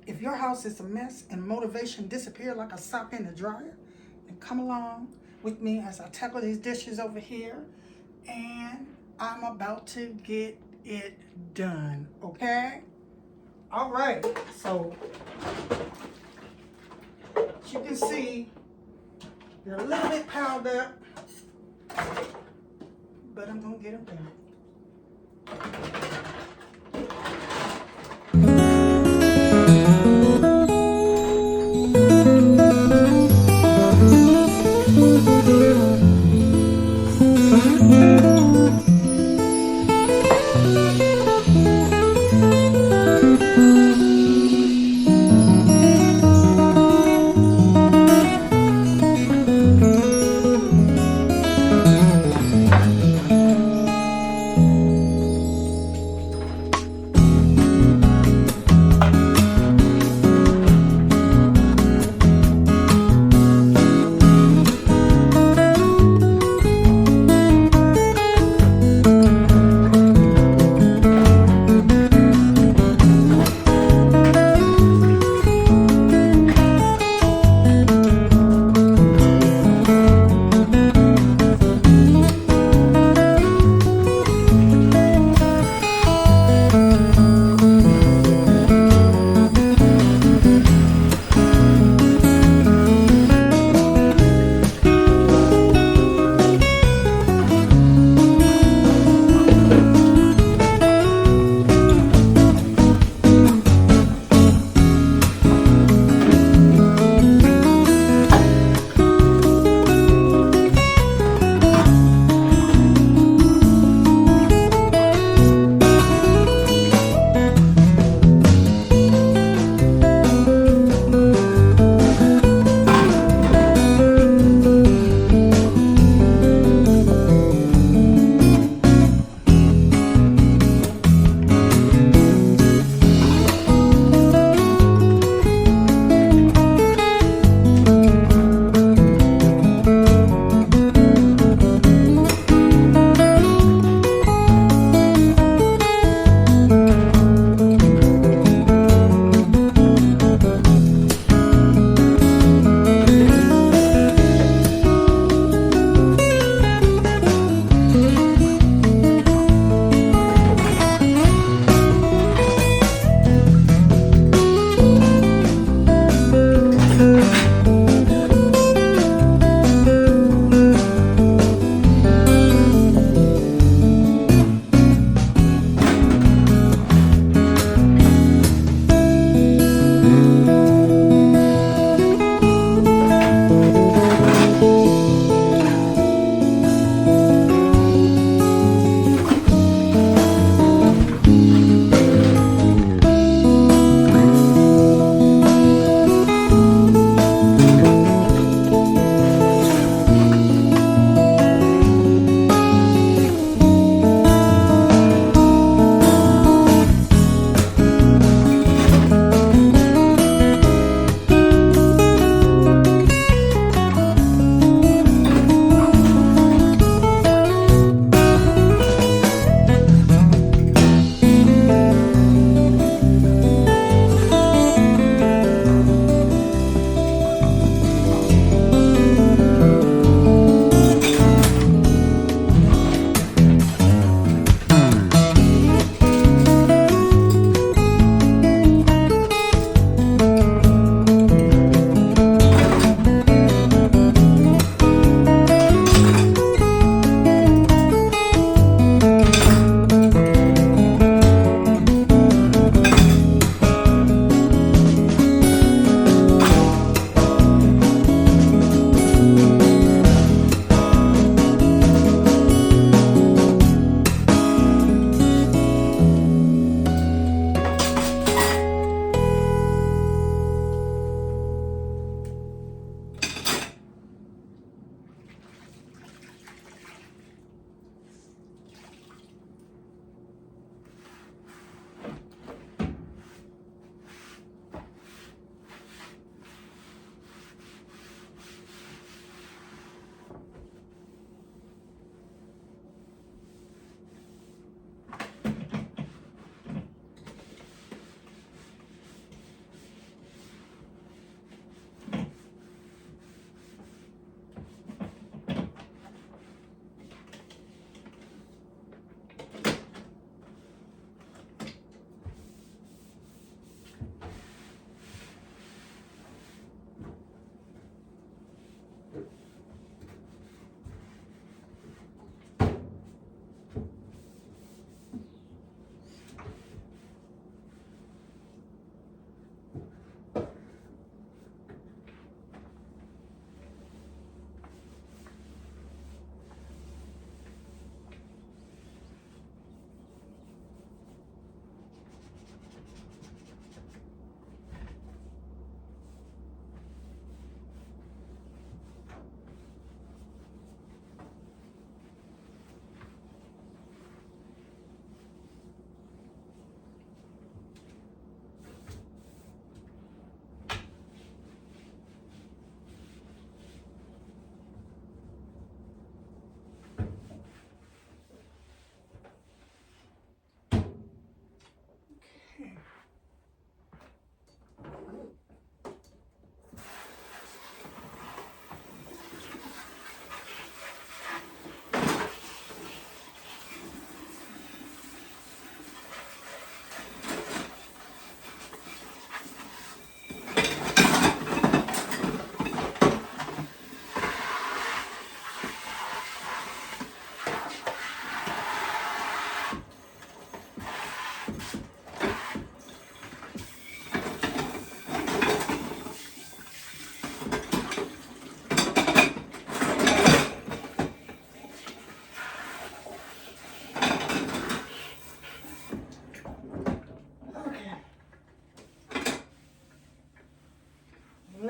If your house is a mess and motivation disappear like a sock in the dryer, then come along with me as I tackle these dishes over here, and I'm about to get it done, okay? All right, so as you can see, they're a little bit piled up, but I'm gonna get them done.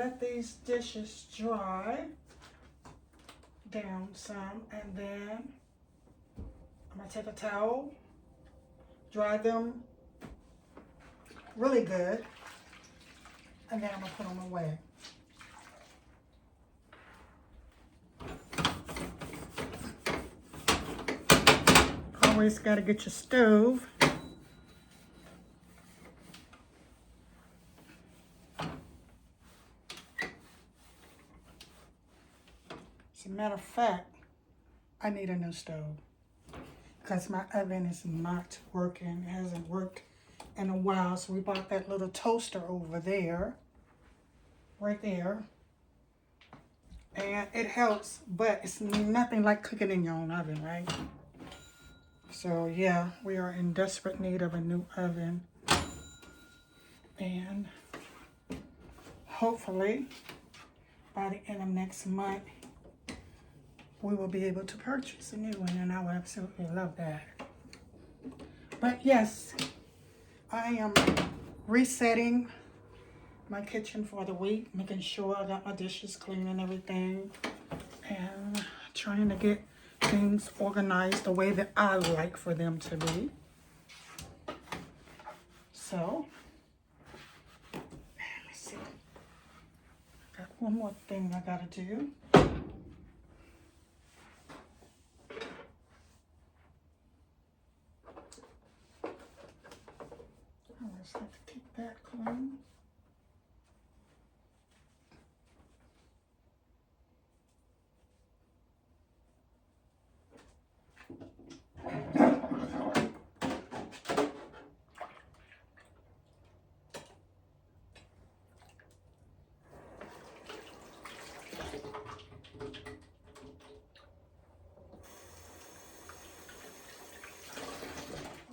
let these dishes dry down some, and then I'm gonna take a towel, dry them really good, and then I'm gonna put them away. Always gotta get your stove. As a matter of fact, I need a new stove because my oven is not working. It hasn't worked in a while, so we bought that little toaster over there, right there, and it helps, but it's nothing like cooking in your own oven, right? So yeah, we are in desperate need of a new oven, and hopefully by the end of next month we will be able to purchase a new one, and I would absolutely love that. But yes, I am resetting my kitchen for the week, making sure I got my dishes clean and everything, and trying to get things organized the way that I like for them to be. So, let's see. Got one more thing I gotta do. I always like to keep that clean.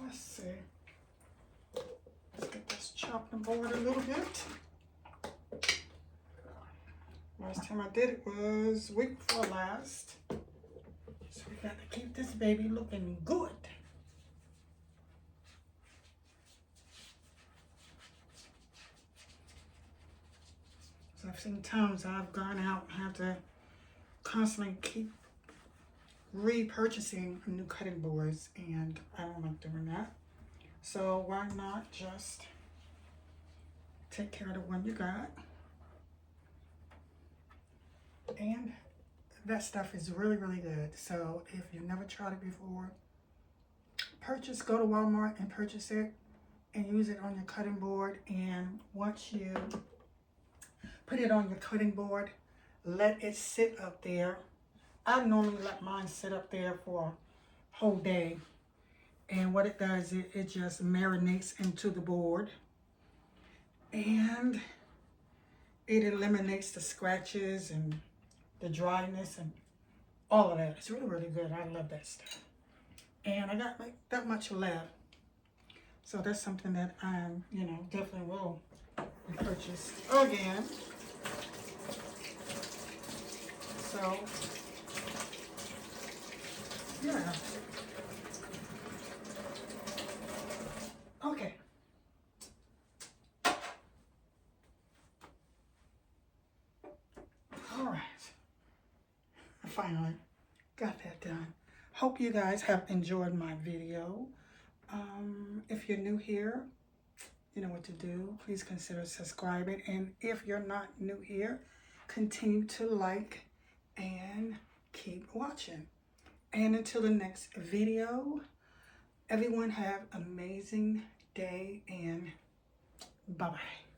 Let's see. Let's get this chopped and board a little bit. Last time I did it was week before last. So we got to keep this baby looking good. So I've seen times I've gone out and have to constantly keep repurchasing new cutting boards, and I don't like doing that. So why not just take care of the one you got? And that stuff is really, really good. So if you've never tried it before, go to Walmart and purchase it and use it on your cutting board. And once you put it on your cutting board, let it sit up there. I normally let mine sit up there for a whole day. And what it does, it just marinates into the board. And it eliminates the scratches and the dryness and all of that. It's really, really good. I love that stuff. And I got like that much left. So that's something that I'm, definitely will purchase again. So, yeah. Okay. All right. Finally got that done. Hope you guys have enjoyed my video. If you're new here, you know what to do. Please consider subscribing. And if you're not new here, continue to like and keep watching. And until the next video, everyone have an amazing day, and bye-bye.